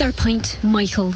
Another pint, Michael.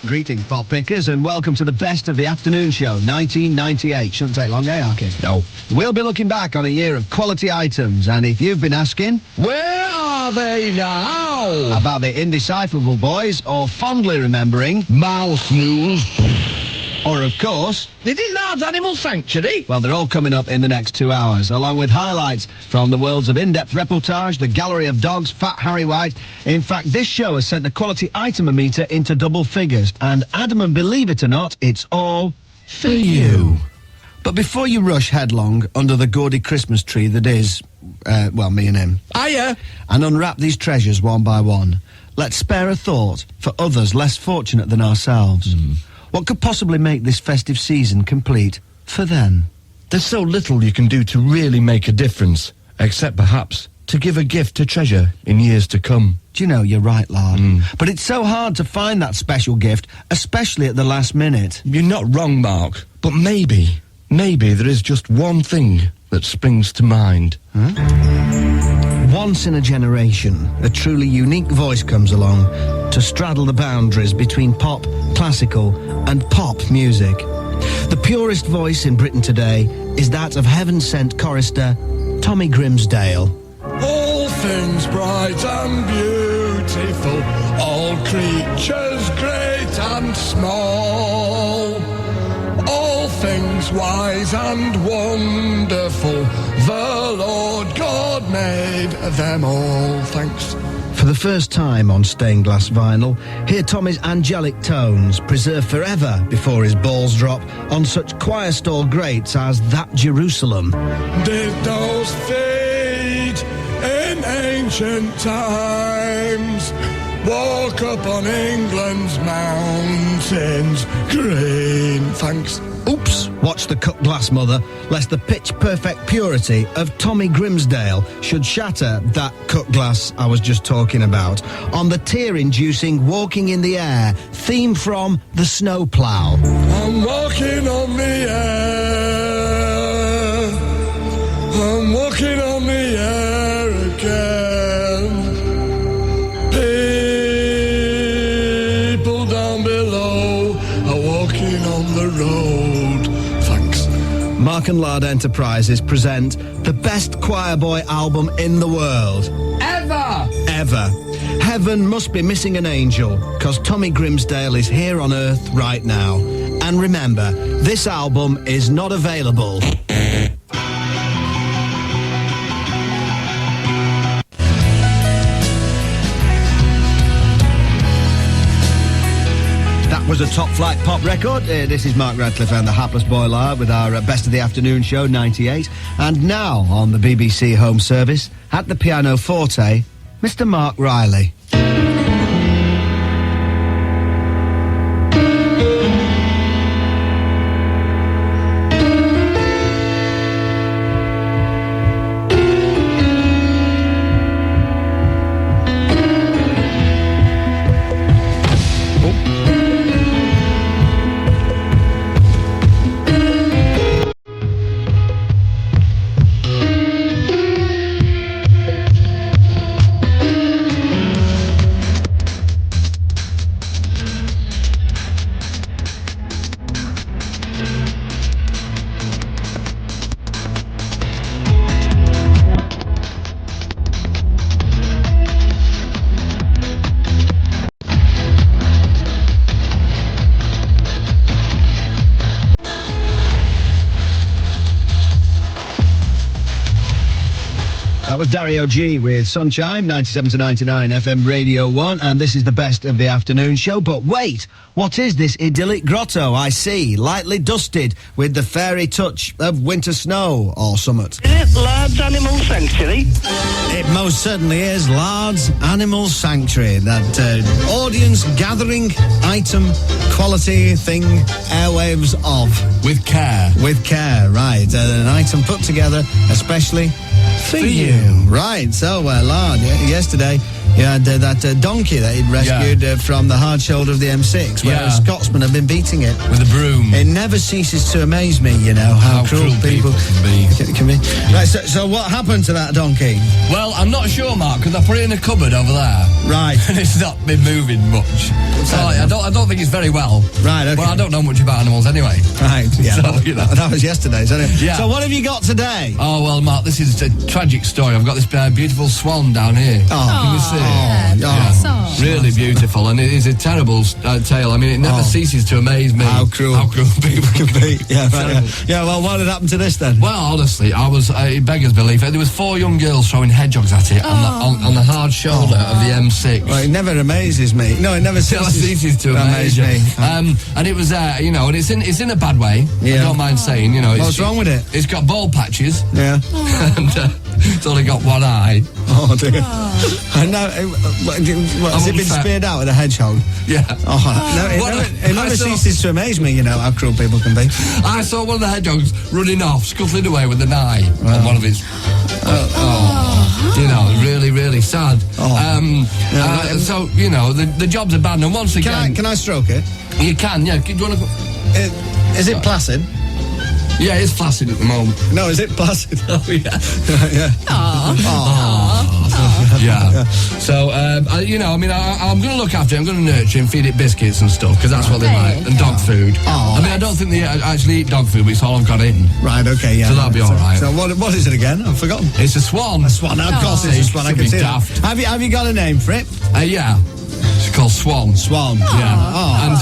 Greetings, pop pickers, and welcome to the Best of the Afternoon Show, 1998. Shouldn't take long, Arky? No. We'll be looking back on a year of quality items, and if you've been asking... Where are they now? About the indecipherable boys, or fondly remembering... Mouse News. Or, of course... Is it Lard's Animal Sanctuary? Well, they're all coming up in the next 2 hours, along with highlights from the worlds of in-depth reportage, the gallery of dogs, Fat Harry White. In fact, this show has sent the quality itemometer into double figures, and adamant, believe it or not, it's all for you. But before you rush headlong under the gaudy Christmas tree that is, well, me and him... Hiya! ...and unwrap these treasures one by one, let's spare a thought for others less fortunate than ourselves. What could possibly make this festive season complete for them? There's so little you can do to really make a difference, except perhaps to give a gift to treasure in years to come. Do you know, you're right, Lard. But it's so hard to find that special gift, especially at the last minute. You're not wrong, Mark, but maybe there is just one thing that springs to mind. Once in a generation, a truly unique voice comes along to straddle the boundaries between pop, classical and pop music. The purest voice in Britain today is that of heaven-sent chorister Tommy Grimsdale. All things bright and beautiful, all creatures great and small, all things wise and wonderful, the Lord God made them all. Thanks. For the first time on stained glass vinyl, hear Tommy's angelic tones preserved forever before his balls drop on such choir stall greats as That Jerusalem. Did those feet in ancient times walk up on England's mountains green? Thanks. Oops, watch the cut glass, mother, lest the pitch-perfect purity of Tommy Grimsdale should shatter that cut glass I was just talking about on the tear-inducing Walking in the Air theme from The Snowplow. I'm walking on the air, I'm walking on the air again. People down below are walking on the road. Thanks. Mark and Lard Enterprises present the best choir boy album in the world. Ever! Ever. Heaven must be missing an angel, because Tommy Grimsdale is here on Earth right now. And remember, this album is not available. That was a top-flight pop record. This is Mark Radcliffe and the Hapless Boy Lard with our Best of the Afternoon show, 98. And now, on the BBC Home Service, at the pianoforte, Mr. Mark Riley. That was Dario G with Sunshine, 97 to 99 FM Radio 1, and this is the Best of the Afternoon show. But wait, what is this idyllic grotto I see, lightly dusted with the fairy touch of winter snow or summit? Is it Lard's Animal Sanctuary? It most certainly is Lard's Animal Sanctuary, that audience gathering item, quality thing, airwaves of. With care. With care, right. An item put together especially for you. Right, so, Lard, yesterday you had that donkey that he'd rescued from the hard shoulder of the M6, where a Scotsman had been beating it. With a broom. It never ceases to amaze me, you know, how cruel people can be. Right, so what happened to that donkey? Well, I'm not sure, Mark, because I put it in a cupboard over there. Right. And it's not been moving much. So I don't think it's very well. Right, okay. Well, I don't know much about animals anyway. Right, yeah. So, you know. That was yesterday's, isn't it? Yeah. So what have you got today? Oh, well, Mark, this is a tragic story. I've got this beautiful swan down here. Oh. Can you see it? Oh. Really beautiful, and it is a terrible tale. I mean, it never ceases to amaze me. How cruel people can be. Yeah, right, yeah, well, what had happened to this then? Well, honestly, I was, beggars belief, there was 4 young girls throwing hedgehogs at it on the hard shoulder of the M6. Well, it never amazes me. No, it never ceases to amaze me. And it was, you know, and it's in a bad way. Yeah. I don't mind saying, you know. What's wrong with it? It's got bald patches. Yeah. And it's only got one eye. Oh, dear. I know. Has it been speared out with a hedgehog? Yeah. Oh, it never ceases to amaze me, you know, how cruel people can be. I saw one of the hedgehogs running off, scuttling away with an eye on one of his... you know, really, really sad. So, you know, the job's abandoned once again. Can I stroke it? You can, yeah. Do you want to... Is it placid? Yeah, it's flaccid at the moment. No, is it placid? Oh, yeah. Yeah. So, you know, I mean, I'm going to look after it. I'm going to nurture it and feed it biscuits and stuff, because that's what they like. And dog food. I mean, I don't think they actually eat dog food, but it's all I've got in. Right, okay, yeah. So that'll be all right. So what is it again? I've forgotten. It's a swan. A swan, of course it's a swan. I can see that. Have you got a name for it? Yeah. It's called Swan. Swan. Yeah.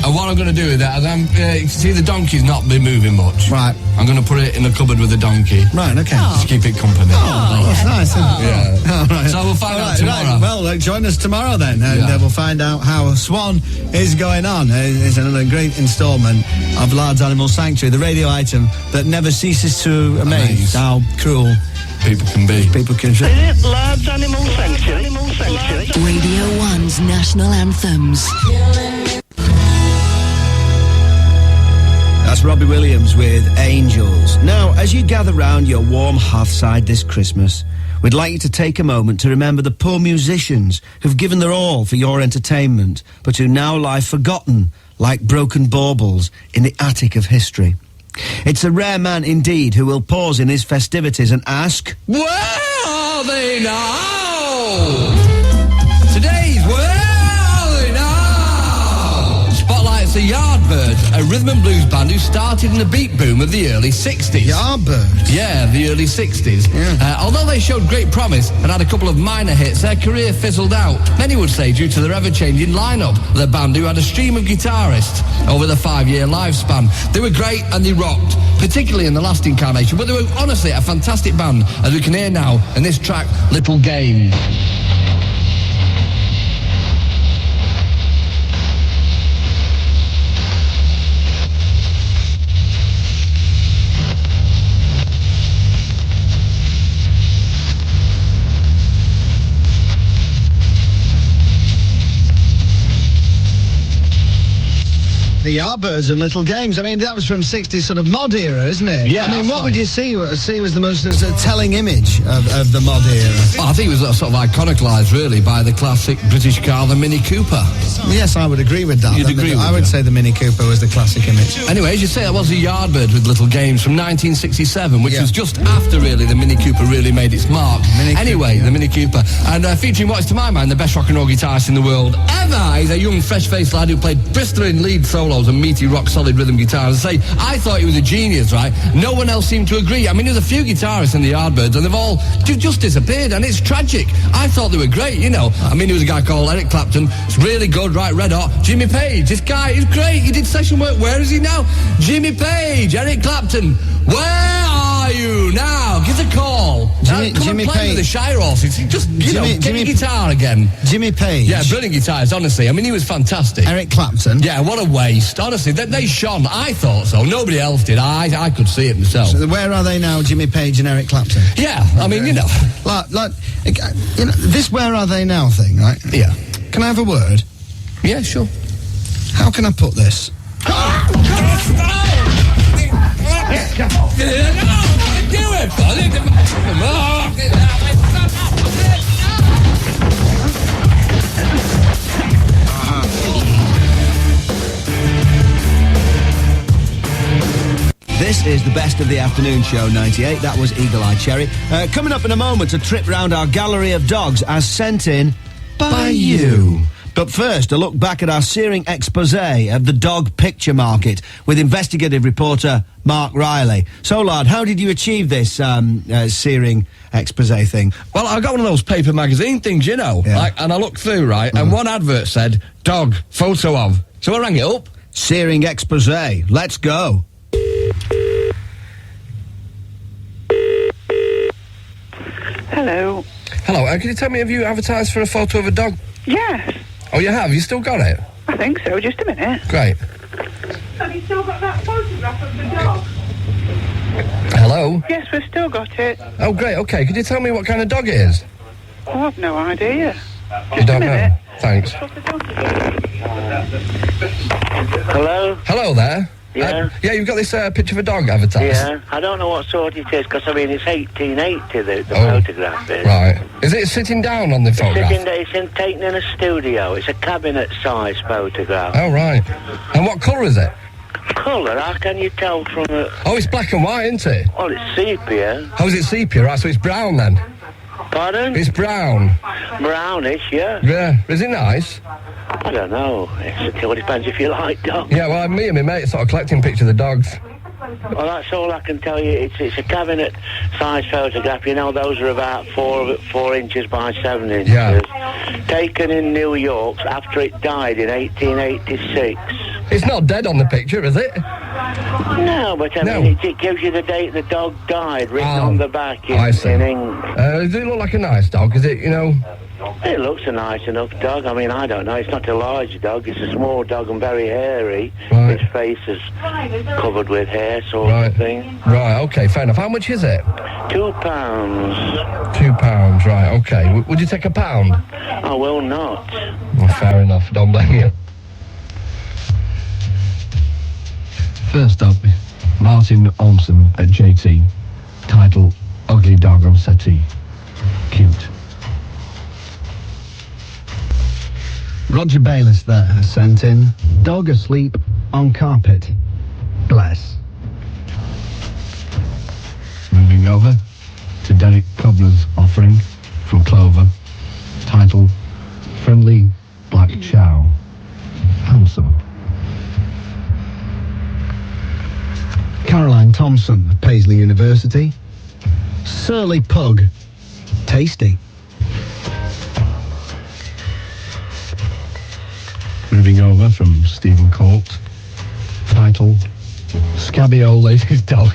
And what I'm going to do with that is see the donkey's not been moving much. Right. I'm going to put it in the cupboard with the donkey. Right, okay. Just keep it company. That's nice. Yeah. Right. So we'll find out tomorrow. Right. Well, join us tomorrow then, and we'll find out how Swan is going on. It's another great instalment of Lard's Animal Sanctuary, the radio item that never ceases to amaze how cruel people can be. People can be. Is it Lard's Animal Sanctuary? Radio 1's national anthems. That's Robbie Williams with Angels. Now, as you gather round your warm hearthside this Christmas, we'd like you to take a moment to remember the poor musicians who've given their all for your entertainment, but who now lie forgotten like broken baubles in the attic of history. It's a rare man indeed who will pause in his festivities and ask, where are they now? Today's where are they now? Spotlight's the yard Yardbirds, a rhythm and blues band who started in the beat boom of the early 60s. Yardbirds? Yeah, the early 60s. Yeah. Although they showed great promise and had a couple of minor hits, their career fizzled out. Many would say due to their ever-changing lineup. The band who had a stream of guitarists over the 5-year lifespan. They were great and they rocked, particularly in the last incarnation, but they were honestly a fantastic band, as we can hear now in this track, Little Game. The Yardbirds and Little Games. I mean, that was from 60s sort of mod era, isn't it? Yeah. I mean, what would you see was the most telling image of the mod era? Well, I think it was sort of iconicalised, really, by the classic British car, the Mini Cooper. Yes, I would agree with that. You'd agree with I would say the Mini Cooper was the classic image. Anyway, as you say, that was the Yardbird with Little Games from 1967, which was just after, really, the Mini Cooper really made its mark. The Mini Cooper. And featuring what is, to my mind, the best rock and roll guitarist in the world ever. He's a young, fresh-faced lad who played blistering lead solos and meaty, rock-solid rhythm guitars. I say, I thought he was a genius, right? No one else seemed to agree. I mean, there's a few guitarists in the Yardbirds, and they've all just disappeared, and it's tragic. I thought they were great, you know. I mean, there was a guy called Eric Clapton. It's really good, right, red hot. Jimmy Page, this guy is great. He did session work. Where is he now? Jimmy Page, Eric Clapton. Where are you now? Give a call. Jimmy Page. With the Shire horses. Just, get a guitar again. Jimmy Page. Yeah, brilliant guitars, honestly. I mean, he was fantastic. Eric Clapton. Yeah, what a waste. Honestly, they shone. I thought so. Nobody else did. I could see it myself. So where are they now, Jimmy Page and Eric Clapton? Yeah, I mean, you know. This where are they now thing, right? Yeah. Can I have a word? Yeah, sure. How can I put this? This is the Best of the Afternoon Show 98. That was Eagle Eye Cherry. Coming up in a moment, a trip round our gallery of dogs as sent in by you. But first, a look back at our searing exposé of the dog picture market with investigative reporter Mark Riley. So, Lard, how did you achieve this searing exposé thing? Well, I got one of those paper magazine things, you know, and I looked through, right, and one advert said, dog, photo of. So I rang it up. Searing exposé. Let's go. Hello. Hello, can you tell me, have you advertised for a photo of a dog? Yes. Oh, you have? You still got it? I think so. Just a minute. Great. Have you still got that photograph of the dog? Hello? Yes, we've still got it. Oh, great, okay. Could you tell me what kind of dog it is? Oh, I've no idea. You don't know? Thanks. Hello? Hello there. Yeah? Yeah, you've got this picture of a dog advertised. Yeah, I don't know what sort it is, because, I mean, it's 1880, the photograph is. Right. Is it sitting down on the photograph? It's taken in a studio. It's a cabinet-size photograph. Oh, right. And what colour is it? Colour? How can you tell from a... Oh, it's black and white, isn't it? Well, it's sepia. Oh, is it sepia? Right, so it's brown then? Pardon? It's brown. Brownish, yeah. Yeah. Is it nice? I don't know. It all depends if you like dogs. Yeah, well, me and my mate are sort of collecting pictures of dogs. Well, that's all I can tell you. It's a cabinet-size photograph. You know, those are about 4 inches by 7 inches. Yeah. Taken in New York after it died in 1886. It's not dead on the picture, is it? No, but I mean, it gives you the date the dog died written on the back in ink. Does it look like a nice dog? Is it, you know... It looks a nice enough dog. I mean, I don't know. It's not a large dog. It's a small dog and very hairy. Right. His face is covered with hair, sort of thing. Right, okay, fair enough. How much is it? £2. £2, right, okay. Would you take £1? I will not. Well, fair enough. Don't blame you. First up, Martin Olsen at JT. Title, Ugly Dog on Settee. Cute. Roger Bayliss there has sent in dog asleep on carpet. Bless. Moving over to Derek Cobbler's offering from Clover. Title, Friendly Black Chow. Handsome. quantity. Surly pug. Tasty. Moving over from Stephen Colt. Title, Scabby Old Lady's Dog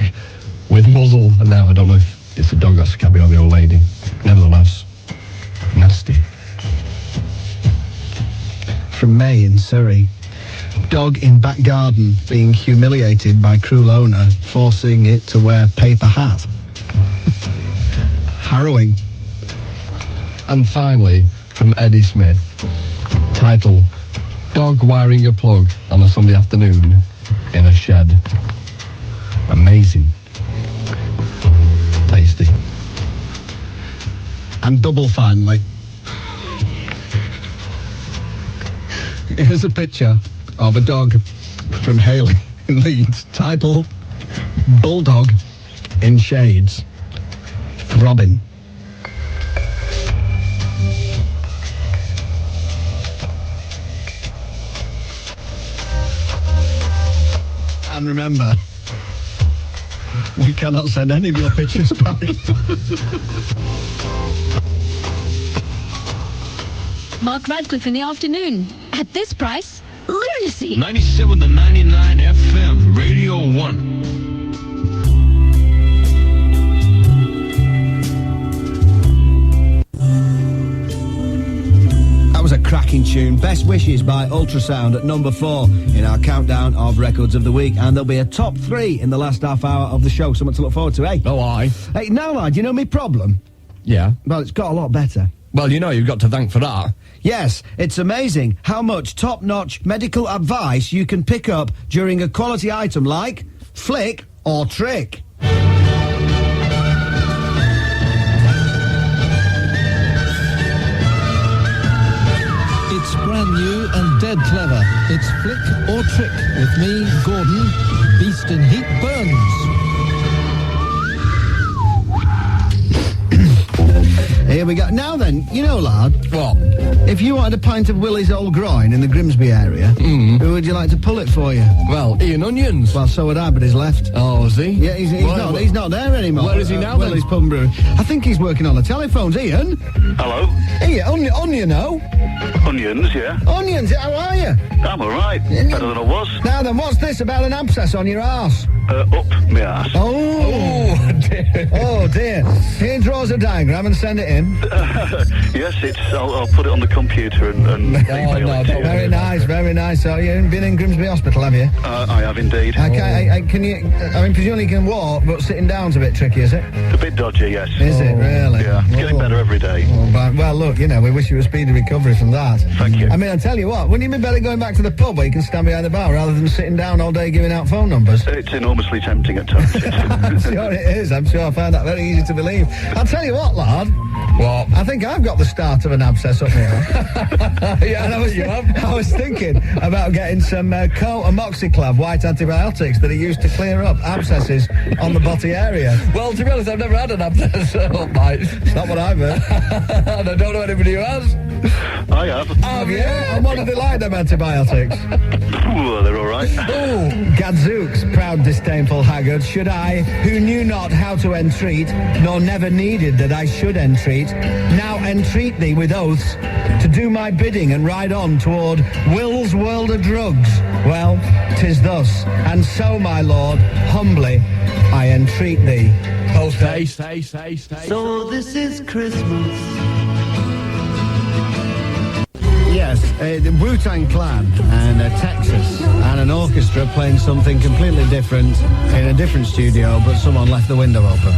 with Muzzle. And now I don't know if it's a dog or Scabby or the old lady. Nevertheless, nasty. From May in Surrey. Dog in back garden being humiliated by cruel owner, forcing it to wear paper hat. Harrowing. And finally, from Eddie Smith. Title, Dog wiring a plug on a Sunday afternoon in a shed. Amazing. Tasty. And double finally. Here's a picture of a dog from Haley in Leeds. Title, Bulldog in Shades. Throbbing. And remember, we cannot send any of your pictures back. Mark Radcliffe in the afternoon. At this price, lunacy. 97 to 99 FM, Radio 1. That was a cracking tune. Best Wishes by Ultrasound at number 4 in our countdown of records of the week. And there'll be a top 3 in the last half hour of the show. Something to look forward to, eh? Oh, aye. Hey, now, lad, you know me problem? Yeah. Well, it's got a lot better. Well, you know you've got to thank for that. Yes, it's amazing how much top-notch medical advice you can pick up during a quality item like Flick or Trick. It's brand new and dead clever. It's Flick or Trick with me, Gordon, Beast in Heat Burns. Here we go. Now then, you know, lad. What? If you wanted a pint of Willie's Old Groin in the Grimsby area, who would you like to pull it for you? Well, Ian Onions. Well, so would I, but he's left. Oh, is he? Yeah, he's not there anymore. Where is he now, then? Willie's Pub and Brewery. I think he's working on the telephones. Ian? Hello? Ian, onion, no? Onions, yeah? Onions, how are you? I'm alright. Better than I was. Now then, what's this about an abscess on your arse? Up my arse. Oh, dear. Oh, dear. Here draws a diagram and send it in. Yes, I'll put it on the computer and email it to you. Very nice, very nice. So you've been in Grimsby Hospital, have you? I have indeed. Can you, I mean, presumably you can walk, but sitting down's a bit tricky, is it? It's a bit dodgy, yes. Is it, really? Yeah, it's getting better every day. Well, look, you know, we wish you a speedy recovery from that. Thank you. I mean, I'll tell you what, wouldn't you be better going back to the pub where you can stand behind the bar rather than sitting down all day giving out phone numbers? It's enormously tempting at times. I'm sure it is. I'm sure I find that very easy to believe. I'll tell you what, lad. What? I think I've got the start of an abscess up here. Yeah, and I was thinking about getting some Amoxiclav white antibiotics that are used to clear up abscesses on the body area. Well, to be honest, I've never had an abscess up, mate. It's not what I've heard. And I don't know anybody who has. I have. Have you? And what do they like, them antibiotics? Ooh, they're all right. Oh, gadzooks, proud disdainful haggard, should I, who knew not how to entreat, nor never needed that I should entreat, now entreat thee with oaths to do my bidding and ride on toward Will's world of drugs. Well, 'tis thus, and so, my lord, humbly I entreat thee. Oh, stay. So this is Christmas. Yes, the Wu-Tang Clan and Texas and an orchestra playing something completely different in a different studio, but someone left the window open.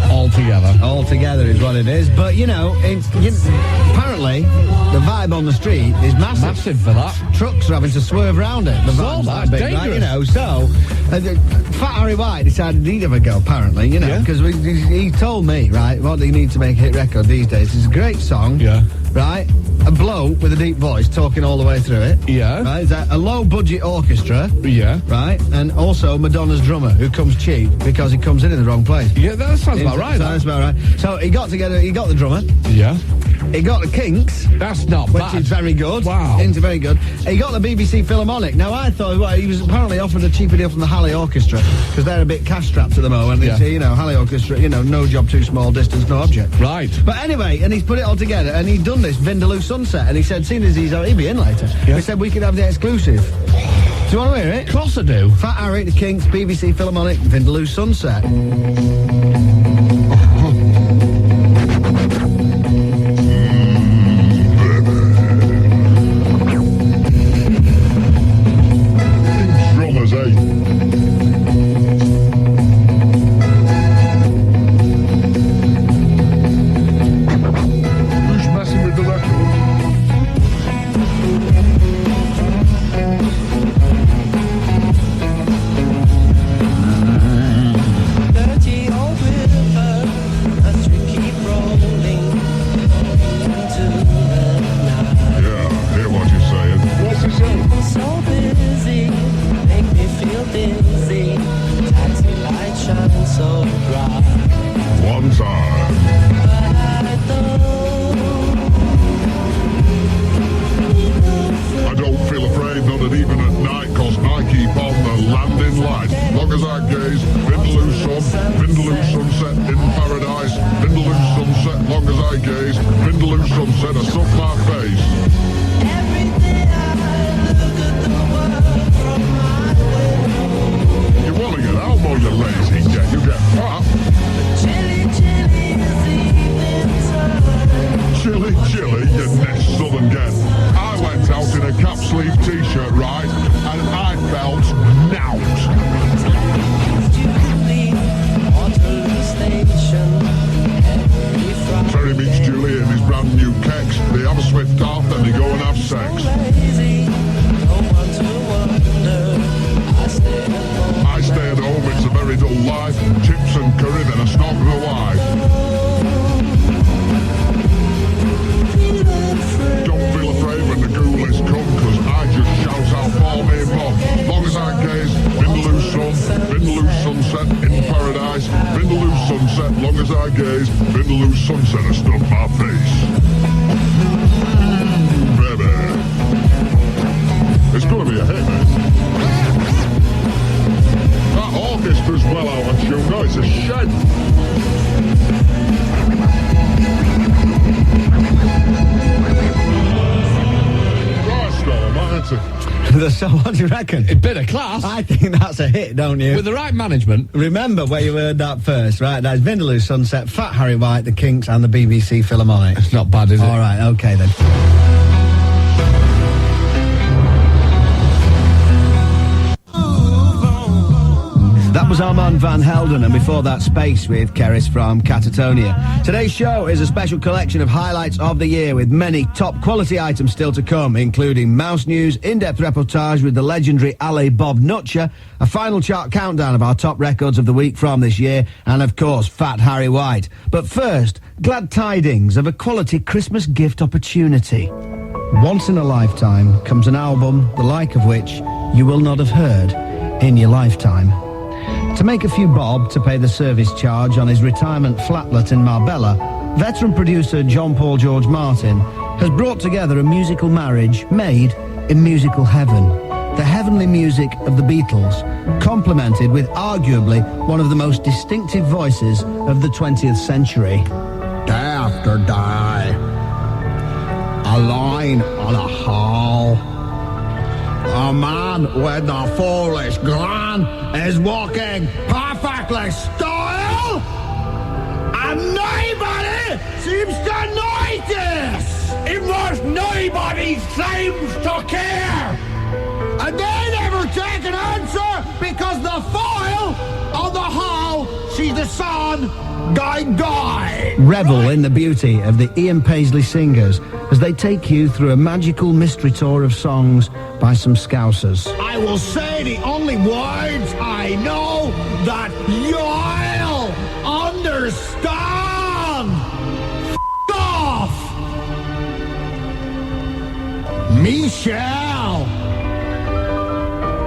Altogether is what it is. But, you know, apparently the vibe on the street is massive. Massive for that. Trucks are having to swerve around it. The vibe's that big, right? You know, so Fat Harry White decided he'd have a go, apparently, you know, because he told me, right, what do you need to make a hit record these days? It's a great song. Yeah. right? A bloke with a deep voice talking all the way through it. Yeah. Right? Is that a low-budget orchestra? Yeah. Right? And also Madonna's drummer, who comes cheap because he comes in the wrong place. Yeah, that sounds about right. That's about right. So he got the drummer. Yeah. He got the Kinks. That's not which bad. is very good. Wow. It's very good. He got the BBC Philharmonic. Now, I thought, well, he was apparently offered a cheaper deal from the Halley Orchestra, because they're a bit cash-strapped at the moment. Yeah. It's, Halley Orchestra, no job too small, distance, no object. Right. But anyway, and he's put it all together, and he'd done this Vindaloo Sunset, and he said, seeing as he'll be in later, he said we could have the exclusive. Do you want to hear it? Of course I do. Fat Harry, the Kinks, BBC Philharmonic, Vindaloo Sunset. Drummers, eh? Who's messing with the record? Dirty old river, as we keep rolling into the night. Yeah, hear what you're saying. What's he saying? So busy, make me feel dizzy. Taxi lights shine so bright. One time. I don't feel afraid, not even at night, cause I keep on the landing light. Long as I gaze, Vindaloo sun, Vindaloo sunset in paradise. Vindaloo sunset, long as I gaze, Vindaloo sunset, I suck my face. You want to get out more, you lazy get, you get fat. Chilly, chilly, you next southern get. I went out in a cap sleeve t-shirt, right, and I felt nout. Terry meets Julie in his brand new kicks. They have a swift off, then they go and have sex. I stay at home, it's a very dull life. Chips and curry, then a snog the wife. Don't feel afraid when the ghoulies come, cause I just shout out for me mum. Long as I gaze, Vindaloo sun, Vindaloo sunset in paradise. Vindaloo sunset, long as I gaze, Vindaloo sunset, I stuff my face. Baby. It's gonna be a hit, man. That orchestra's well out of tune, no, it's a shame. So what do you reckon? A bit of class. I think that's a hit, don't you? With the right management. Remember where you heard that first, right? That's Vindaloo Sunset, Fat Harry White, the Kinks, and the BBC Philharmonic. It's not bad, is it? All right, okay then. That was Armand van Helden, and before that, Space with Keris from Catatonia. Today's show is a special collection of highlights of the year, with many top quality items still to come, including Mouse News, in-depth reportage with the legendary Ali Bob Nutcher, a final chart countdown of our top records of the week from this year, and of course, Fat Harry White. But first, glad tidings of a quality Christmas gift opportunity. Once in a lifetime comes an album, the like of which you will not have heard in your lifetime. To make a few bob to pay the service charge on his retirement flatlet in Marbella, veteran producer John Paul George Martin has brought together a musical marriage made in musical heaven. The heavenly music of the Beatles, complemented with arguably one of the most distinctive voices of the 20th century. Day after day, a line on a hall. A man with a foolish grin is walking perfectly still, and nobody seems to notice. If nobody seems to care, and they never take an answer because the foil on the hall sees the sun die. Revel in the beauty of the Ian Paisley Singers as they take you through a magical mystery tour of songs by some Scousers. I will say the only words I know that you'll understand. F*** off! Michelle!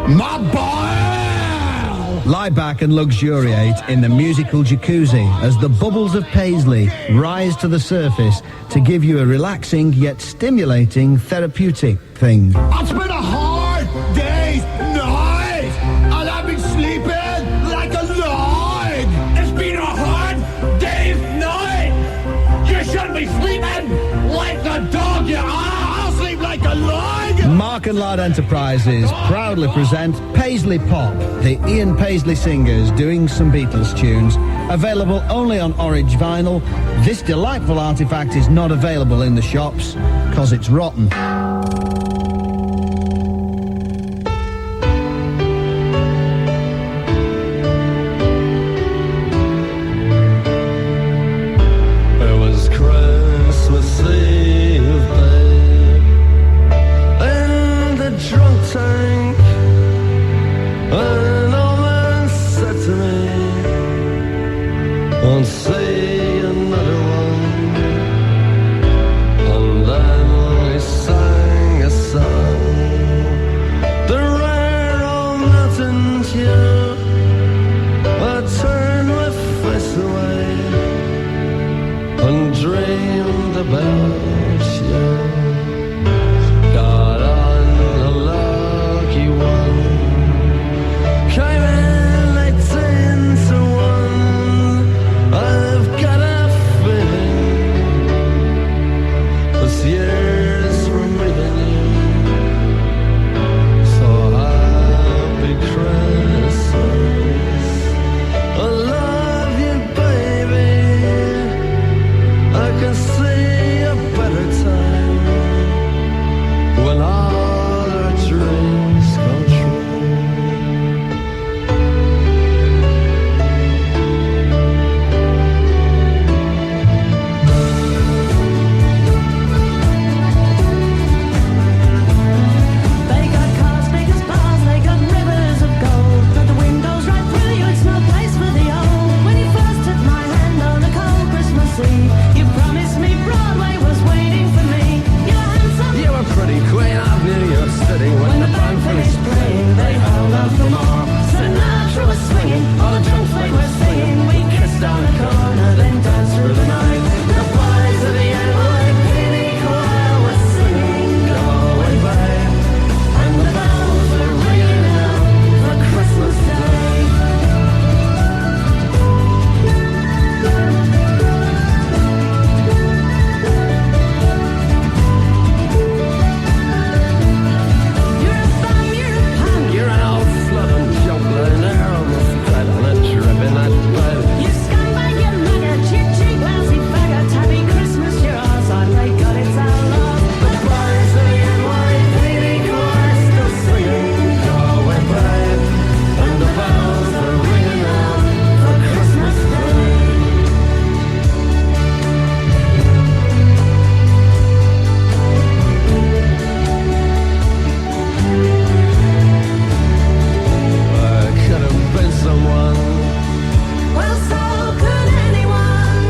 My boy! Lie back and luxuriate in the musical jacuzzi as the bubbles of Paisley rise to the surface to give you a relaxing yet stimulating therapeutic thing. It's been a hard day's night, and I've been sleeping like a log. It's been a hard day's night. You should be sleeping like a dog, you are. I'll sleep like a log. Mark and Lard Enterprises proudly present Paisley Pop, the Ian Paisley Singers doing some Beatles tunes. Available only on Orange vinyl. This delightful artifact is not available in the shops, because it's rotten. It was Christmas Eve, babe, in the drunk tank. An old man said to me, "Won't see another one." And then he sang a song, the rare old mountain tune. I turned my face away and dreamed about you. Got on a lucky one, came in 18 to 1. I've got a feeling this year's removing you. So happy Christmas, I love you, baby. I can see a better time when all our dreams come true. They got cars big as bars, they got rivers of gold. Got the windows right through you, it's no place for the old. When you first took my hand on a cold Christmas Eve, you promised me Broadway was waiting for me. You were handsome, You were pretty queen of New York City. When the band finished playing, they held out for more. Sinatra was swinging, all the drunks they were singing. We kissed down the corner, then danced through the night. The boys of the NYPD choir were singing, "Go away, babe," and the bells were ringing out for Christmas Day. You're a bum, you're a punk, You're an old slut and juggler, and they're almost dead on a trip in that bed. you scumbag, you maggot, cheap, cheap, lousy faggot. Happy Christmas, you're ours, I pray God it's our love. But the boys of the NYPD choir still singing, "Go away, babe," and the bells are ringing out for Christmas Day. I could have been someone. Well, so could anyone.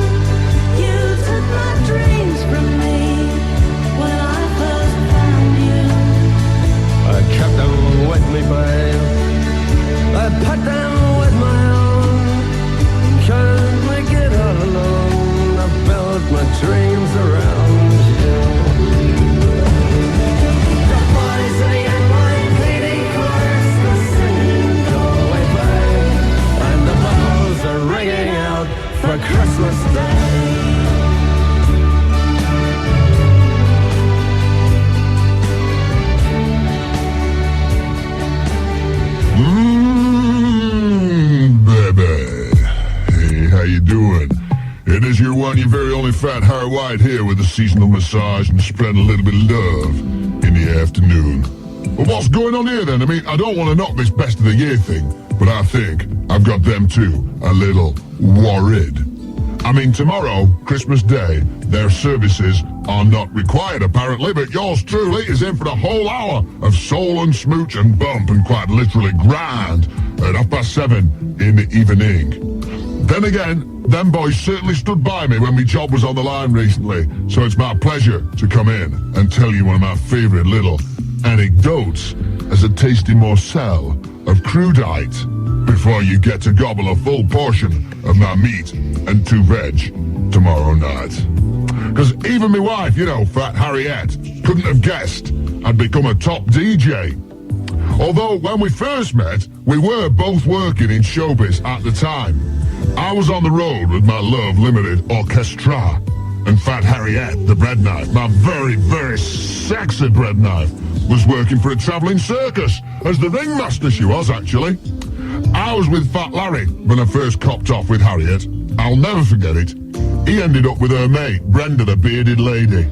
You took my dreams from me when I first found you. I kept them with me, babe. I put them with my own. Can't make it all alone. I built my dreams around you. The boys of the NYPD chorus were singing, "Go away, babe," And the bells are ringing out for Christmas Day. Baby. Hey, how you doing? It is your one, your very only fat Harry White here with a seasonal massage and spreading a little bit of love in the afternoon. But what's going on here then? I mean, I don't want to knock this best of the year thing, but I think I've got them too a little worried. I mean, tomorrow, Christmas Day, their services are not required apparently, but yours truly is in for the whole hour of soul and smooch and bump and quite literally grind at 7:30 in the evening. Then again, them boys certainly stood by me when my job was on the line recently, so it's my pleasure to come in and tell you one of my favourite little anecdotes as a tasty morsel of crudite before you get to gobble a full portion of my meat and 2 veg tomorrow night. Because even my wife, you know, Fat Harriet, couldn't have guessed I'd become a top DJ. Although when we first met, we were both working in showbiz at the time. I was on the road with my Love Limited Orchestra, and Fat Harriet, the bread knife, my very, very sexy bread knife, was working for a travelling circus, as the ringmaster she was, actually. I was with Fat Larry when I first copped off with Harriet. I'll never forget it. He ended up with her mate, Brenda the bearded lady.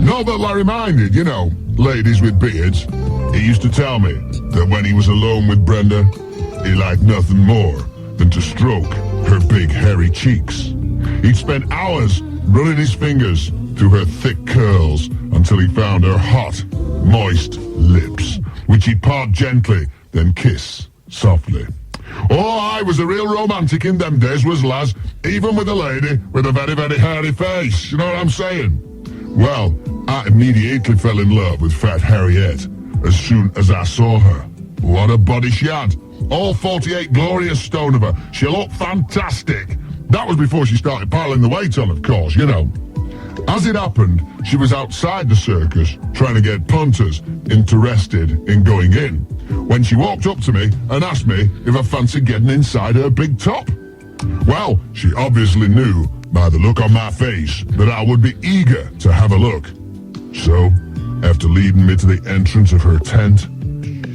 Not that Larry minded, you know, ladies with beards. He used to tell me that when he was alone with Brenda, he liked nothing more than to stroke her big hairy cheeks. He'd spend hours running his fingers through her thick curls until he found her hot, moist lips, which he'd part gently, then kiss softly. Oh, I was a real romantic in them days, was Laz, even with a lady with a very, very hairy face, you know what I'm saying? Well, I immediately fell in love with Fat Harriet as soon as I saw her. What a body she had. All 48 glorious stone of her. She looked fantastic. That was before she started piling the weight on, of course, you know. As it happened, she was outside the circus trying to get punters interested in going in, when she walked up to me and asked me if I fancied getting inside her big top. Well, she obviously knew by the look on my face that I would be eager to have a look. So, after leading me to the entrance of her tent,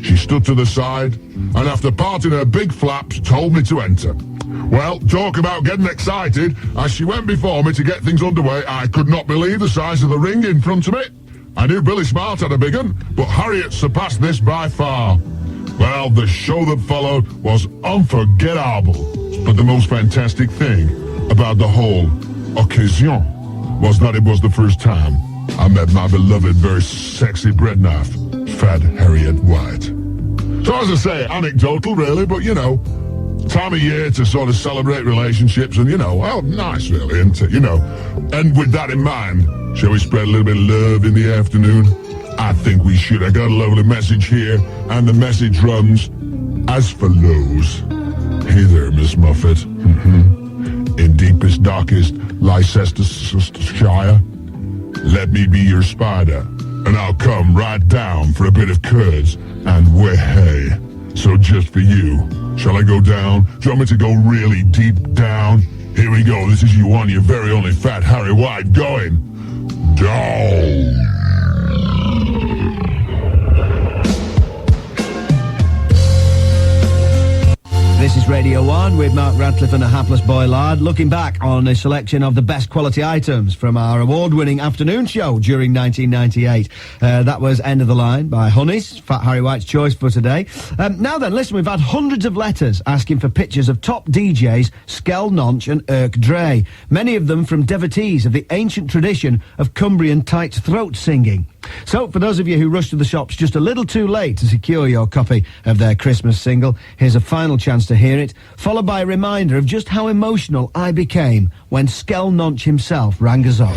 she stood to the side and after parting her big flaps told me to enter. Well, talk about getting excited. As she went before me to get things underway, I could not believe the size of the ring in front of me. I knew Billy Smart had a big one, but Harriet surpassed this by far. Well, the show that followed was unforgettable. But the most fantastic thing about the whole occasion was that it was the first time I met my beloved, very sexy bread knife, Fat Harriet White. So as I say, anecdotal really, but you know, time of year to sort of celebrate relationships and, you know, well, nice really, isn't it, you know. And with that in mind, shall we spread a little bit of love in the afternoon? I think we should. I got a lovely message here, and the message runs as follows. Hey there, Miss Muffet. In deepest, darkest Leicestershire, let me be your spider, and I'll come right down for a bit of curds and way. So just for you, shall I go down? Do you want me to go really deep down? Here we go. This is you on your very only Fat Harry White going down. This is Radio 1 with Mark Radcliffe and a hapless boy Lard, looking back on a selection of the best quality items from our award-winning afternoon show during 1998. That was End of the Line by Honeys, Fat Harry White's choice for today. Now then, listen, we've had hundreds of letters asking for pictures of top DJs Skell Nonch and Irk Dre, many of them from devotees of the ancient tradition of Cumbrian tight throat singing. So, for those of you who rushed to the shops just a little too late to secure your copy of their Christmas single, here's a final chance to hear it, followed by a reminder of just how emotional I became when Skell Nonch himself rang us up.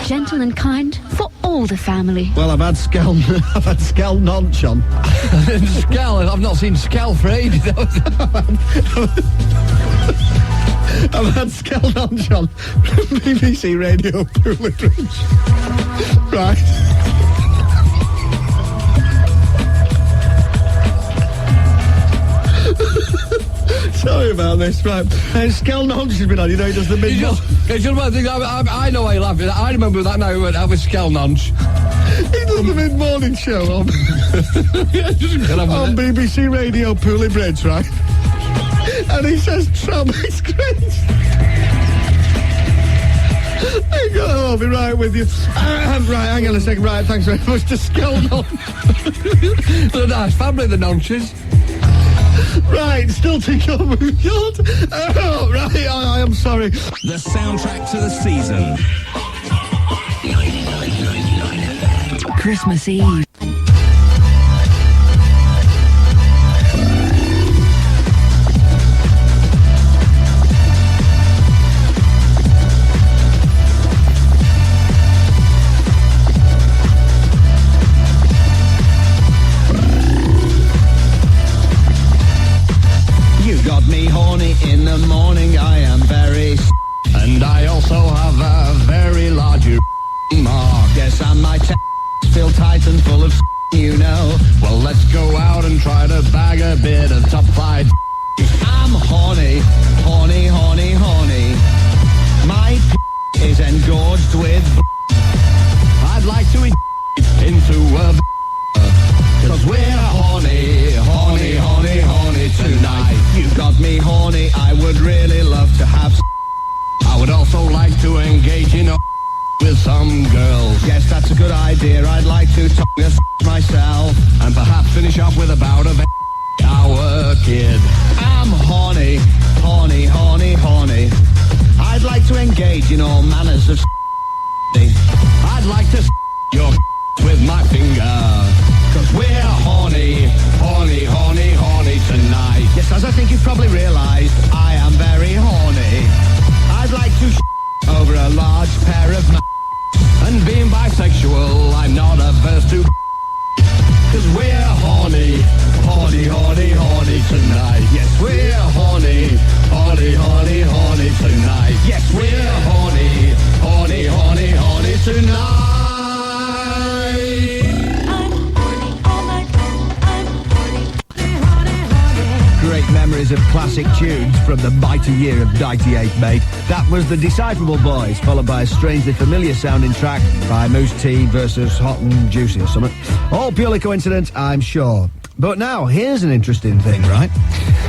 Gentle and kind for all the family. Well, I've had Skell Nonch on. Skell? I've not seen Skell for ages. I've had Skell Nonch on from BBC Radio Poolidge. Right. Sorry about this, right. Skelnonch has been on, you know, he does the mid-morning. I know why you're laughing. I remember that now when I was Skelnonch. He does the mid-morning show on, on BBC Radio Pooley Bridge, right? And he says, Trump is great. I'll be right with you. Right, hang on a second. Right, thanks very much to Skelnonch. They're a nice family, the Nonches. Right, still to come. Oh, right, I am sorry. The soundtrack to the season. Christmas Eve. Got me horny in the morning, I am very and I also have a very large mark. Yes, and my feel tight and full of you know. Well, let's go out and try to bag a bit of top five. I'm horny, horny, horny, horny. My is engorged with I'd like to eat into a cause we're horny, horny, horny, horny tonight. You got me horny, I would really love to have I would also like to engage in with some girls. Yes, that's a good idea. I'd like to talk myself and perhaps finish off with about our kid. I'm horny, horny, horny, horny. I'd like to engage in all manners of I'd like to your with my finger. Cause we're horny, horny, horny, horny tonight. Yes, as I think you've probably realised, I am very horny. I'd like to over a large pair of and being bisexual, I'm not averse to cause we're horny, horny, horny, horny tonight. Yes, we're horny, horny, horny, horny tonight. Yes, we're horny, horny, horny, horny tonight. Great memories of classic tunes from the mighty year of 98, mate. That was the Decipherable Boys, followed by a strangely familiar sounding track by Moose T versus Hot and Juicy or something. All purely coincidence, I'm sure. But now, here's an interesting thing, right?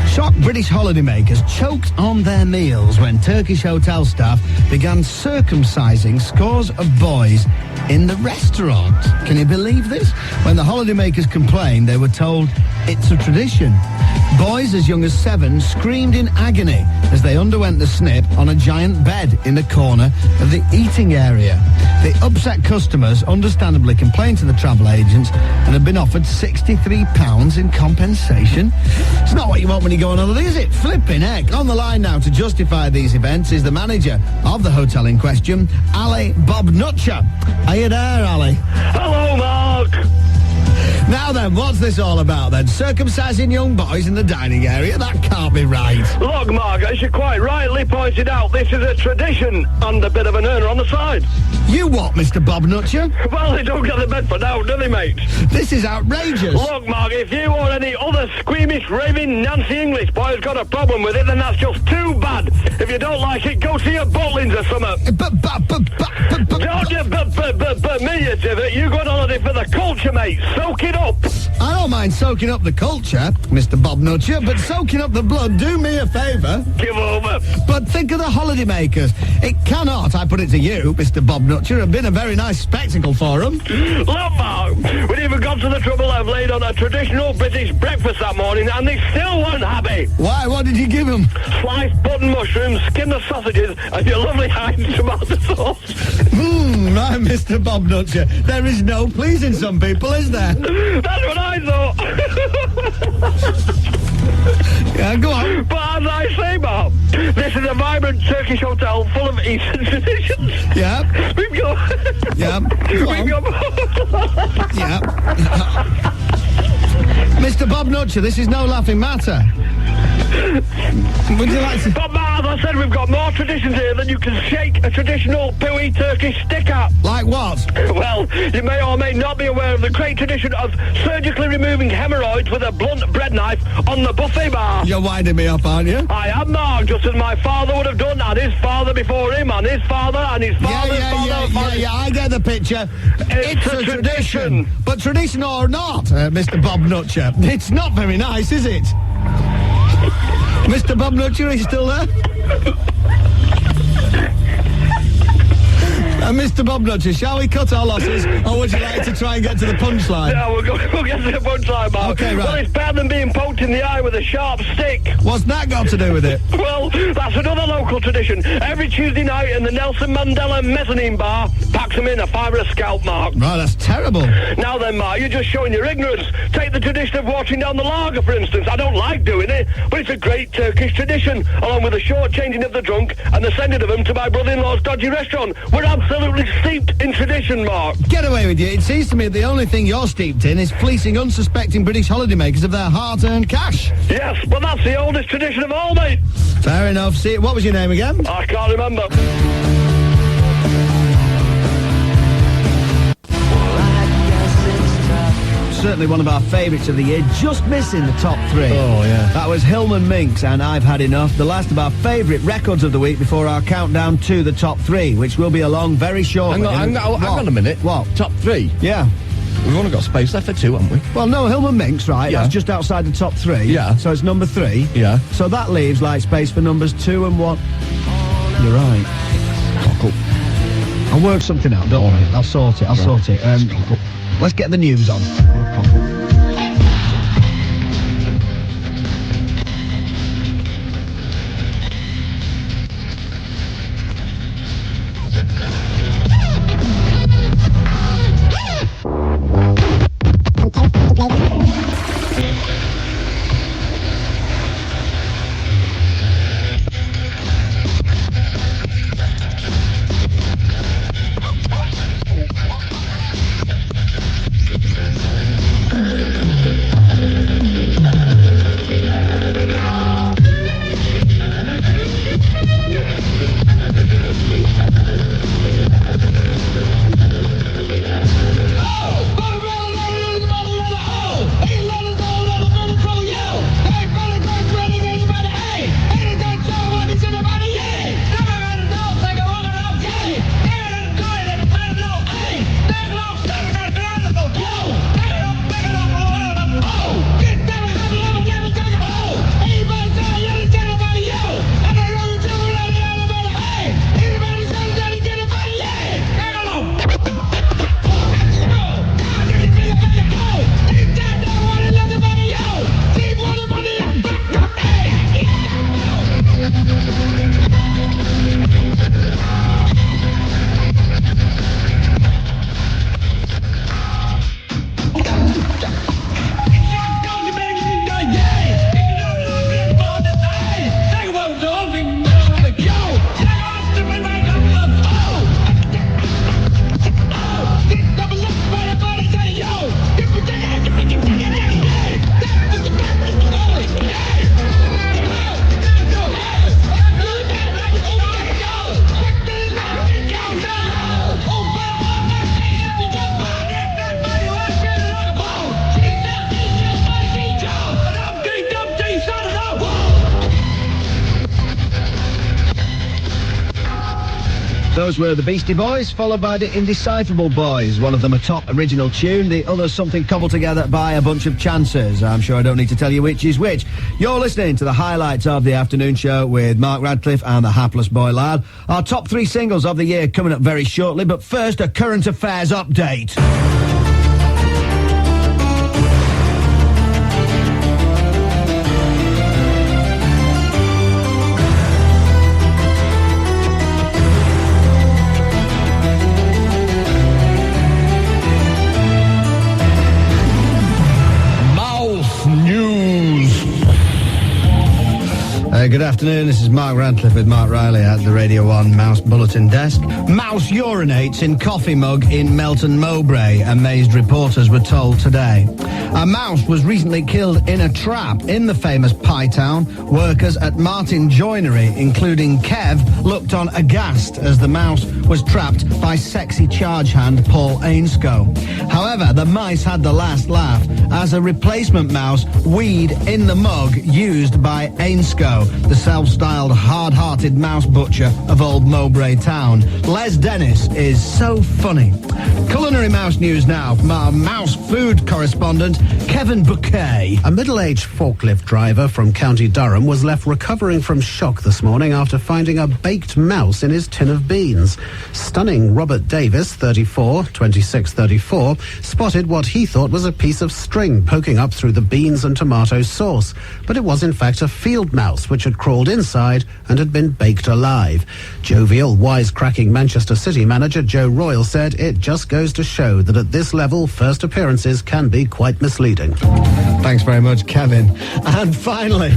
Shocked British holidaymakers choked on their meals when Turkish hotel staff began circumcising scores of boys in the restaurant. Can you believe this? When the holidaymakers complained, they were told it's a tradition. Boys as young as 7 screamed in agony as they underwent the snip on a giant bed in the corner of the eating area. The upset customers understandably complained to the travel agents and have been offered £63 in compensation. It's not what you want when you go on holiday, is it? Flipping heck. On the line now to justify these events is the manager of the hotel in question, Ali Bob Nutcher. Are you there, Ali? Hello, Mark. Now then, what's this all about then? Circumcising young boys in the dining area? That can't be right. Look, Mark, as you quite rightly pointed out, this is a tradition and a bit of an earner on the side. You what, Mr. Bob Nutcher? Well, they don't get the bed for now, do they, mate? This is outrageous. Look, Mark, if you or any other squeamish, raving Nancy English boy has got a problem with it, then that's just too bad. If you don't like it, go see your Butlins or something. Don't you me, you divot. You go on holiday for the culture, mate. Soak it up. I don't mind soaking up the culture, Mr. Bob Nutcher, but soaking up the blood, do me a favour. Give over. But think of the holidaymakers. It cannot, I put it to you, Mr. Bob Nutcher, have been a very nice spectacle for them. Look, Mark, we've even gone to the trouble I've laid on a traditional British breakfast that morning, and they still weren't happy. Why? What did you give them? Sliced button mushrooms, skin of sausages, and your lovely Heinz tomato sauce. My Mr. Bob Nutcher, there is no pleasing some people, is there? That's what I thought. Yeah, go on. But as I say, Mark, this is a vibrant Turkish hotel full of Eastern traditions. Yeah. We've got... Yeah. We've got... Yeah. Mr. Bob Nutcher, this is no laughing matter. Would you like to... But, Marv, I said we've got more traditions here than you can shake a traditional pooey Turkish stick at. Like what? Well, you may or may not be aware of the great tradition of surgically removing hemorrhoids with a blunt bread knife on the buffet bar. You're winding me up, aren't you? I am, Mark, just as my father would have done, and his father before him, and his father, and his father's father. Yeah, I get the picture. It's a tradition. But tradition or not, Mr. Bob Nutcher, it's not very nice, is it? Mr. Bob Nutcher, are you still there? Mr. Bob Nutcher, shall we cut our losses, or would you like to try and get to the punchline? No, we'll get to the punchline, Mark. Okay, right. Well, it's better than being poked in the eye with a sharp stick. What's that got to do with it? Well, that's another local tradition. Every Tuesday night in the Nelson Mandela Mezzanine Bar, packs them in a fiver a scalp, Mark. Right, that's terrible. Now then, Mark, you're just showing your ignorance. Take the tradition of watching down the lager, for instance. I don't like doing it, but it's a great Turkish tradition, along with the short changing of the drunk and the sending of them to my brother-in-law's dodgy restaurant. We're absolutely steeped in tradition, Mark. Get away with you. It seems to me the only thing you're steeped in is fleecing unsuspecting British holidaymakers of their hard-earned cash. Yes, but that's the oldest tradition of all, mate. Fair enough. See, what was your name again? I can't remember. Certainly one of our favourites of the year, just missing the top 3. Oh, yeah. That was Hillman Minks and I've Had Enough, the last of our favourite records of the week before our countdown to the top 3, which will be along very shortly. Hang on a minute. What? Top 3? Yeah. We've only got space left for 2, haven't we? Well, no, Hillman Minks, right? Yeah. That's just outside the top 3. Yeah. So it's number 3. Yeah. So that leaves like space for numbers 2 and 1. You're right. Cockle. I'll work something out, don't worry. I'll sort it, sort it. Let's get the news on. Those were the Beastie Boys, followed by the Indecipherable Boys. One of them a top original tune, the other something cobbled together by a bunch of chances. I'm sure I don't need to tell you which is which. You're listening to the highlights of the afternoon show with Mark Radcliffe and the hapless boy Lard. Our top 3 singles of the year coming up very shortly, but first a current affairs update. Good afternoon, this is Mark Radcliffe with Mark Riley at the Radio 1 Mouse Bulletin Desk. Mouse urinates in coffee mug in Melton Mowbray, amazed reporters were told today. A mouse was recently killed in a trap in the famous Pie Town. Workers at Martin Joinery, including Kev, looked on aghast as the mouse was trapped by sexy charge hand Paul Ainscoe. However, the mice had the last laugh as a replacement mouse weed in the mug used by Ainscoe, the self-styled hard-hearted mouse butcher of Old Mowbray Town. Les Dennis is so funny. Culinary mouse news now from our mouse food correspondent, Kevin Bouquet. A middle-aged forklift driver from County Durham was left recovering from shock this morning after finding a baked mouse in his tin of beans. Stunning Robert Davis, 34, 2634, spotted what he thought was a piece of string poking up through the beans and tomato sauce. But it was in fact a field mouse which had crawled inside and had been baked alive. Jovial, wisecracking Manchester City manager Joe Royle said it just goes to show that at this level, first appearances can be quite misleading. Thanks very much, Kevin. And finally,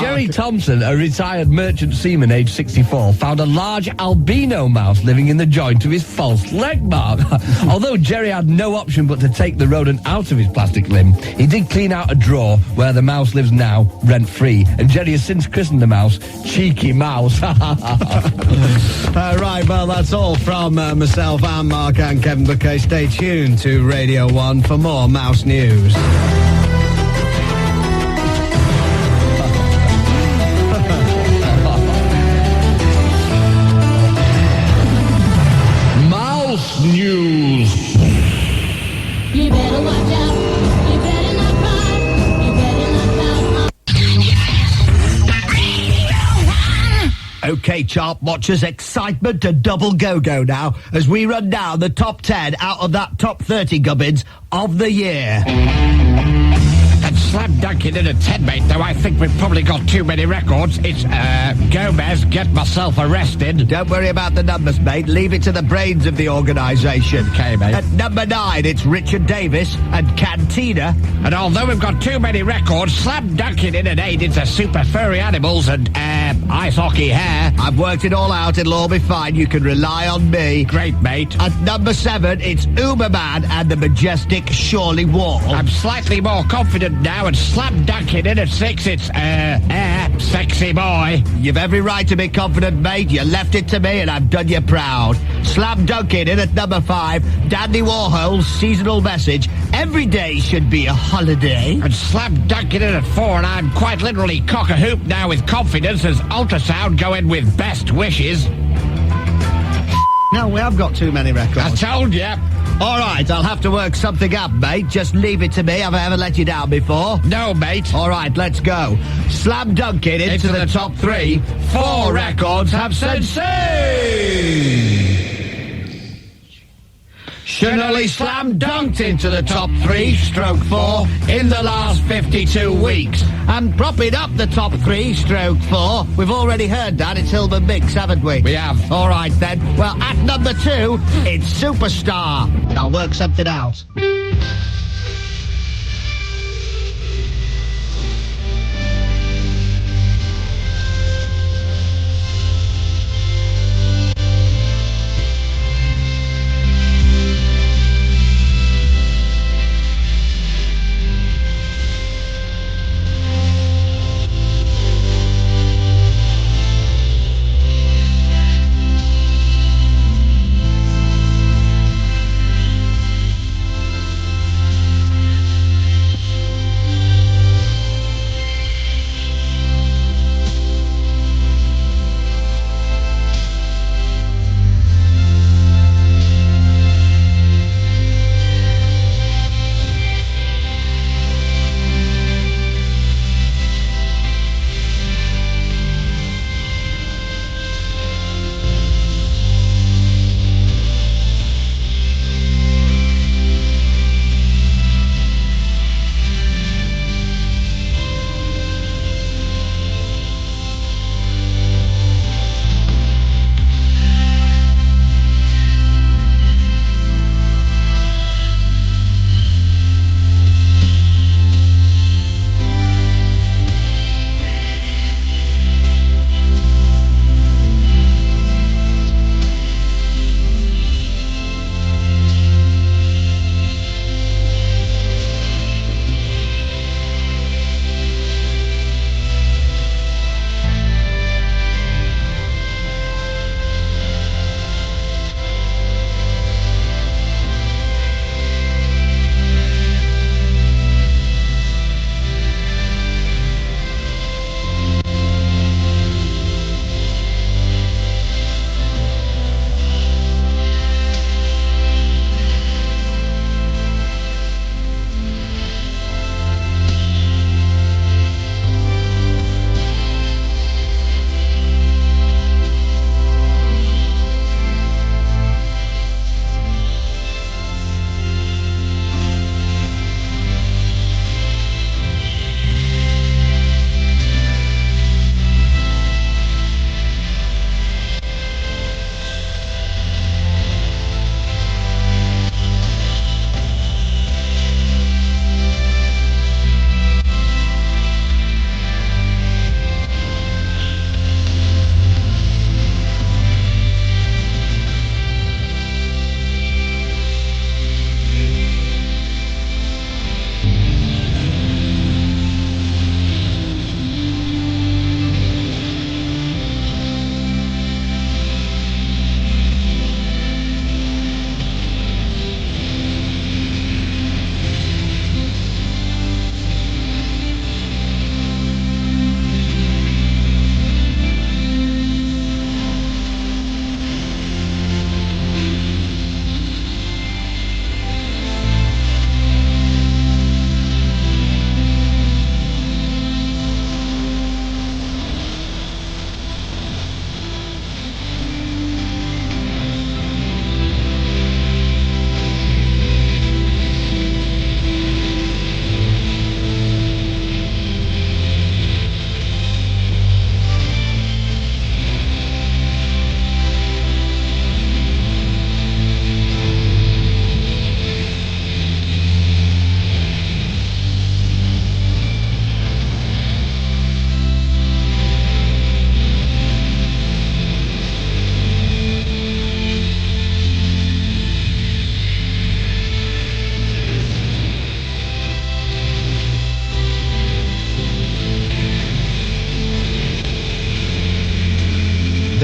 Jerry Thompson, a retired merchant seaman aged 64, found a large albino mouse living in the joint of his false leg mark. Although Jerry had no option but to take the rodent out of his plastic limb, he did clean out a drawer where the mouse lives now, rent-free, and Jerry has since christened the mouse Cheeky Mouse. Right, well, that's all from myself and Mark and Kevin Bouquet. Stay tuned to Radio 1 for more mouse news. Mouse news. You better watch out. You better not cry. You better not pout. OK, chart watchers, excitement to double go-go now as we run down the top 10 out of that top 30 gubbins of the year. And slam dunking in a 10, mate, though I think we've probably got too many records. It's, Gomez, Get Myself Arrested. Don't worry about the numbers, mate. Leave it to the brains of the organisation. Okay, mate. At number 9, it's Richard Davis and Cantina. And although we've got too many records, slam dunking in an 8 into super furry animals and, ice hockey hair. I've worked it all out. It'll all be fine. You can rely on me. Great, mate. At number 7, it's Uberman and the majestic Shirley Wall. I'm slightly more confident now and slam dunking in at 6, it's, Sexy Boy. You've every right to be confident, mate. You left it to me and I've done you proud. Slam dunking in at number 5, Dandy Warhol's seasonal message, every day should be a holiday. And slam dunking in at 4, and I'm quite literally cock-a-hoop now with confidence as ultrasound go in with best wishes. No, we have got too many records. I told you. All right, I'll have to work something up, mate. Just leave it to me. Have I ever let you down before? No, mate. All right, let's go. Slam dunking into the top 3. 4 records have said say. Should only slam dunked into the top 3, stroke 4, in the last 52 weeks. And propping up the top 3, stroke 4, we've already heard that. It's Hillman Mix, haven't we? We have. All right, then. Well, at number 2, it's Superstar. I'll work something out.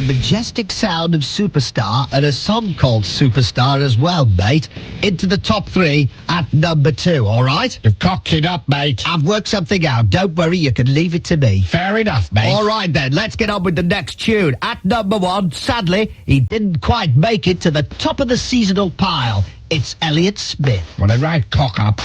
majestic sound of Superstar and a song called Superstar as well, mate, into the top 3 at number 2, all right? You've cocked it up, mate. I've worked something out. Don't worry, you can leave it to me. Fair enough, mate. All right, then, let's get on with the next tune. At number 1, sadly, he didn't quite make it to the top of the seasonal pile. It's Elliott Smith. What a right cock up.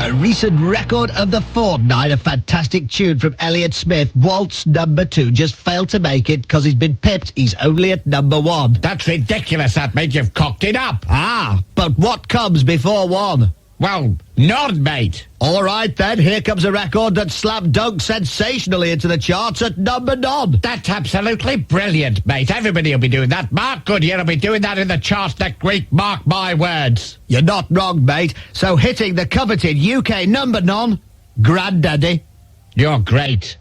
A recent record of the fortnight, a fantastic tune from Elliott Smith, Waltz number 2, just failed to make it because he's been pipped. He's only at number 1. That's ridiculous, that mate. You've cocked it up. Ah, but what comes before 1? Well, none, mate. All right, then. Here comes a record that slam dunk sensationally into the charts at number 9. That's absolutely brilliant, mate. Everybody will be doing that. Mark Goodyear will be doing that in the charts next week. Mark my words. You're not wrong, mate. So hitting the coveted UK number 9, Granddaddy. You're great.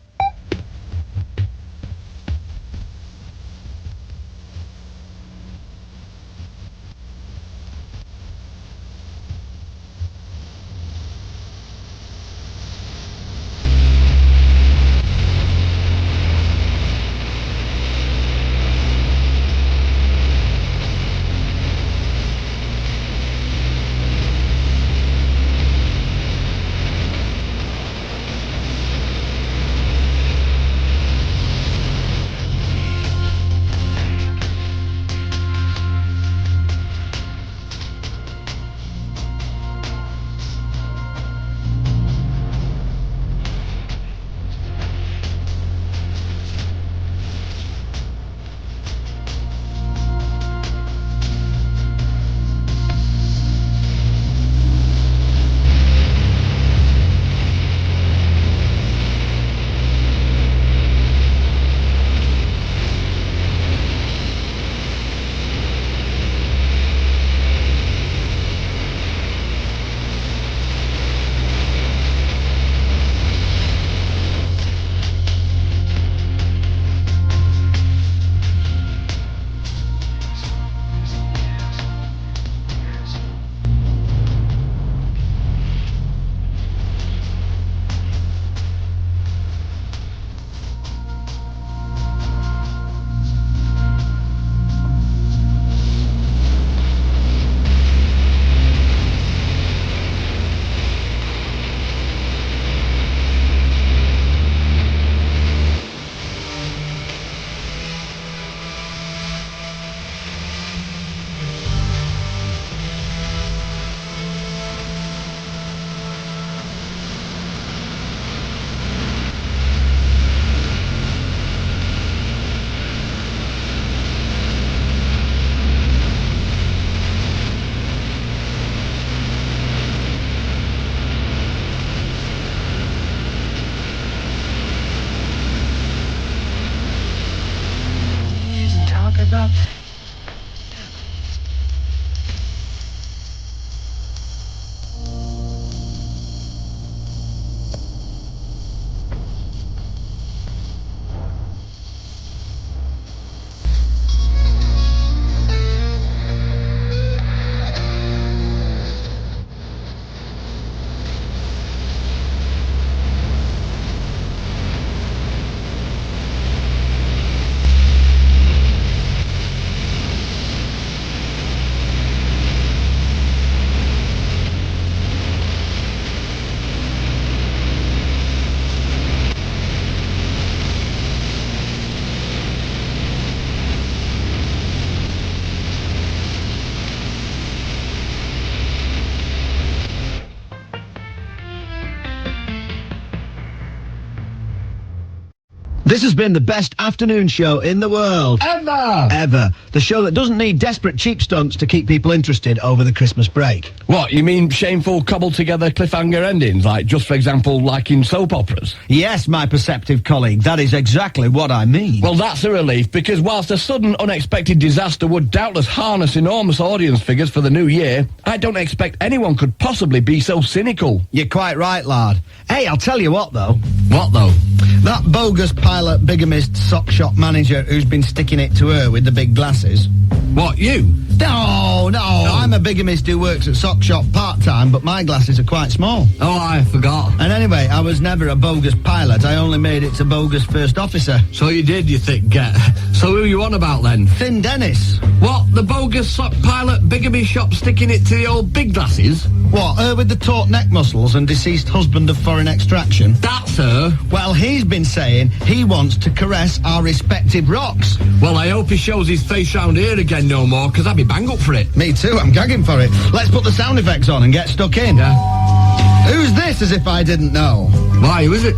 about. This has been the best afternoon show in the world. Ever. The show that doesn't need desperate cheap stunts to keep people interested over the Christmas break. What, you mean shameful cobbled-together cliffhanger endings, like, just for example, like in soap operas? Yes, my perceptive colleague, that is exactly what I mean. Well, that's a relief, because whilst a sudden, unexpected disaster would doubtless harness enormous audience figures for the new year, I don't expect anyone could possibly be so cynical. You're quite right, Lard. Hey, I'll tell you what, though. What, though? That bogus pilot bigamist sock shop manager who's been sticking it to her with the big glasses. What, you? No, I'm a bigamist who works at sock shop part-time, but my glasses are quite small. Oh, I forgot. And anyway, I was never a bogus pilot. I only made it to bogus first officer. So you did, you thick get. So who you on about, then? Thin Dennis. What, the bogus sock pilot bigamy shop sticking it to the old big glasses? What, her with the taut neck muscles and deceased husband of foreign extraction? That's her. Well, he's been saying he wants to caress our respective rocks. Well, I hope he shows his face round here again no more, because I'd be bang up for it. Me too, I'm gagging for it. Let's put the sound effects on and get stuck in. Yeah. Who's this, as if I didn't know? Why, who is it?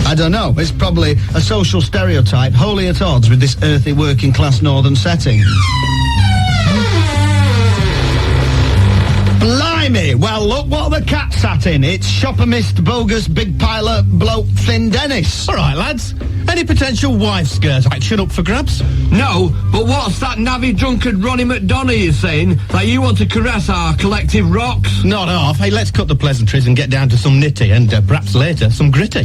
I don't know. It's probably a social stereotype wholly at odds with this earthy working-class northern setting. Blimey! Well, look what the cat sat in. It's shopper mist, bogus, big pilot, bloke, Thin Dennis. All right, lads. Any potential wife scares action up for grabs? No, but what's that navvy drunkard Ronnie McDonough is saying? That you want to caress our collective rocks? Not half. Hey, let's cut the pleasantries and get down to some nitty and perhaps later some gritty.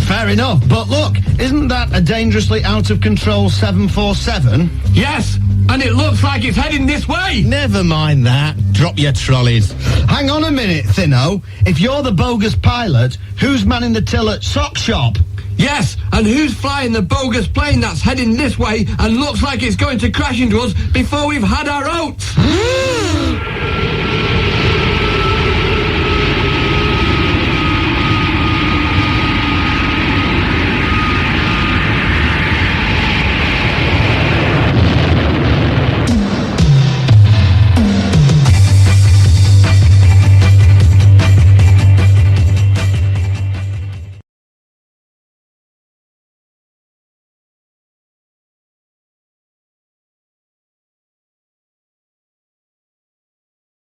Fair enough. But look, isn't that a dangerously out-of-control 747? Yes, and it looks like it's heading this way. Never mind that. Drop your trolleys. Hang on a minute, Thinno. If you're the bogus pilot, who's manning the till at Sock Shop? Yes, and who's flying the bogus plane that's heading this way and looks like it's going to crash into us before we've had our oats?